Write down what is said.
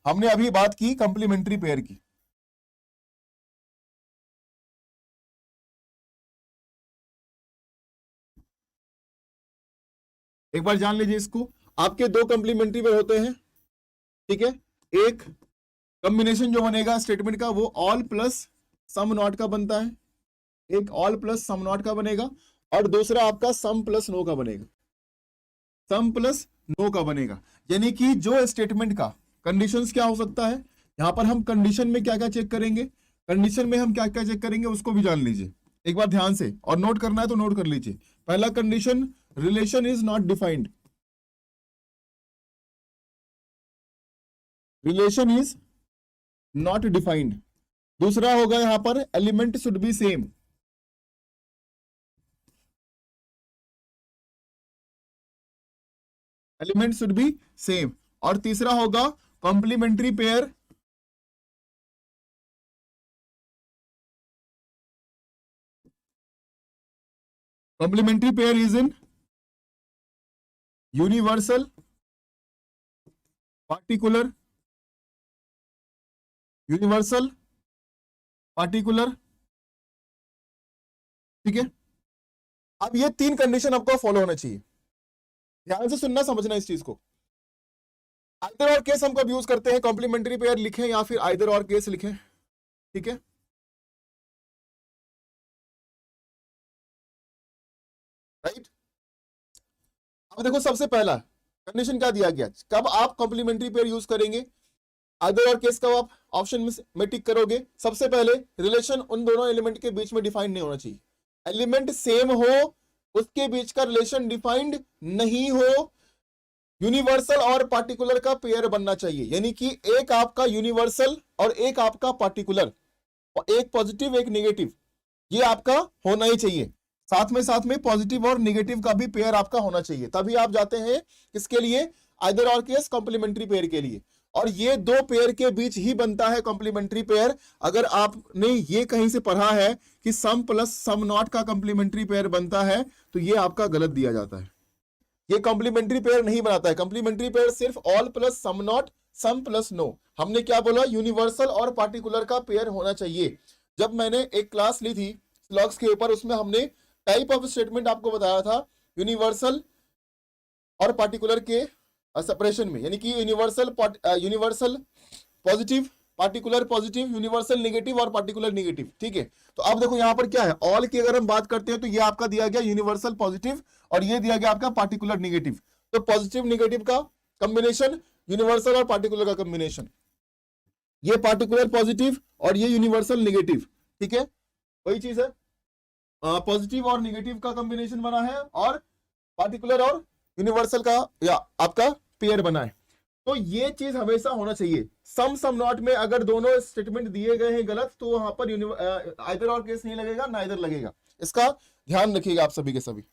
हमने अभी बात की कंप्लीमेंट्री पेयर की। एक बार जान लीजिए इसको, आपके दो कंप्लीमेंट्री पेयर होते हैं, ठीक है। एक कॉम्बिनेशन जो बनेगा स्टेटमेंट का वो ऑल प्लस सम नॉट का बनता है, एक ऑल प्लस सम नॉट का बनेगा, और दूसरा आपका सम प्लस नो का बनेगा, सम प्लस नो का बनेगा। यानी कि जो स्टेटमेंट का कंडीशंस क्या हो सकता है, यहां पर हम कंडीशन में क्या क्या चेक करेंगे, कंडीशन में हम क्या क्या चेक करेंगे उसको भी जान लीजिए एक बार ध्यान से, और नोट करना है तो नोट कर लीजिए। पहला condition, relation is not defined, relation is not defined. दूसरा होगा यहां पर element should be same, element should be same. और तीसरा होगा complementary pair, complementary pair is in universal particular, universal particular, ठीक है। अब ये तीन कंडीशन आपको फॉलो होना चाहिए, ध्यान से सुनना समझना इस चीज को। आइदर और केस हम कब यूज करते हैं, कॉम्प्लीमेंट्री पेयर लिखें या फिर आइदर और केस लिखें, ठीक है। राइट, अब देखो सबसे पहला कंडीशन क्या दिया गया, कब आप कॉम्प्लीमेंट्री पेयर यूज करेंगे, आइदर और केस कब आप ऑप्शन में टिक करोगे। सबसे पहले रिलेशन उन दोनों एलिमेंट के बीच में डिफाइंड नहीं होना चाहिए, एलिमेंट सेम हो उसके बीच का रिलेशन डिफाइंड नहीं हो, यूनिवर्सल और पार्टिकुलर का पेयर बनना चाहिए। यानी कि एक आपका यूनिवर्सल और एक आपका पार्टिकुलर, एक पॉजिटिव एक नेगेटिव, ये आपका होना ही चाहिए। साथ में पॉजिटिव और नेगेटिव का भी पेयर आपका होना चाहिए, तभी आप जाते हैं किसके लिए, आइदर और केस कॉम्प्लीमेंट्री पेयर के लिए। और ये दो पेयर के बीच ही बनता है कॉम्प्लीमेंट्री पेयर। अगर आपने ये कहीं से पढ़ा है कि सम प्लस सम नॉट का कॉम्प्लीमेंट्री पेयर बनता है, तो ये आपका गलत दिया जाता है, ये कॉम्प्लीमेंट्री पेयर नहीं बनाता है। कॉम्प्लीमेंट्री पेयर सिर्फ all plus some not, some plus no. हमने क्या बोला, यूनिवर्सल और पार्टिकुलर का पेयर होना चाहिए। जब मैंने एक क्लास ली थी स्लॉग्स के ऊपर, उसमें हमने टाइप ऑफ स्टेटमेंट आपको बताया था यूनिवर्सल और पार्टिकुलर के सेपरेशन में, यानी कि universal positive, particular positive, universal negative और पार्टिकुलर नेगेटिव, ठीक है। तो अब देखो यहां पर क्या है, ऑल की अगर हम बात करते हैं तो ये आपका दिया गया यूनिवर्सल पॉजिटिव और ये दिया गया आपका पार्टिकुलर नेगेटिव। तो पॉजिटिव नेगेटिव का कॉम्बिनेशन, यूनिवर्सल और पार्टिकुलर का कॉम्बिनेशन, ये पार्टिकुलर पॉजिटिव और ये यूनिवर्सल नेगेटिव, ठीक है, वही चीज है। पॉजिटिव और नेगेटिव का कॉम्बिनेशन बना है और पार्टिकुलर और यूनिवर्सल का या आपका पेयर बना है। तो ये चीज हमेशा होना चाहिए। सम नॉट में अगर दोनों स्टेटमेंट दिए गए हैं गलत, तो वहां पर आइदर और केस नहीं लगेगा, नाइदर लगेगा। इसका ध्यान रखिएगा आप सभी के सभी।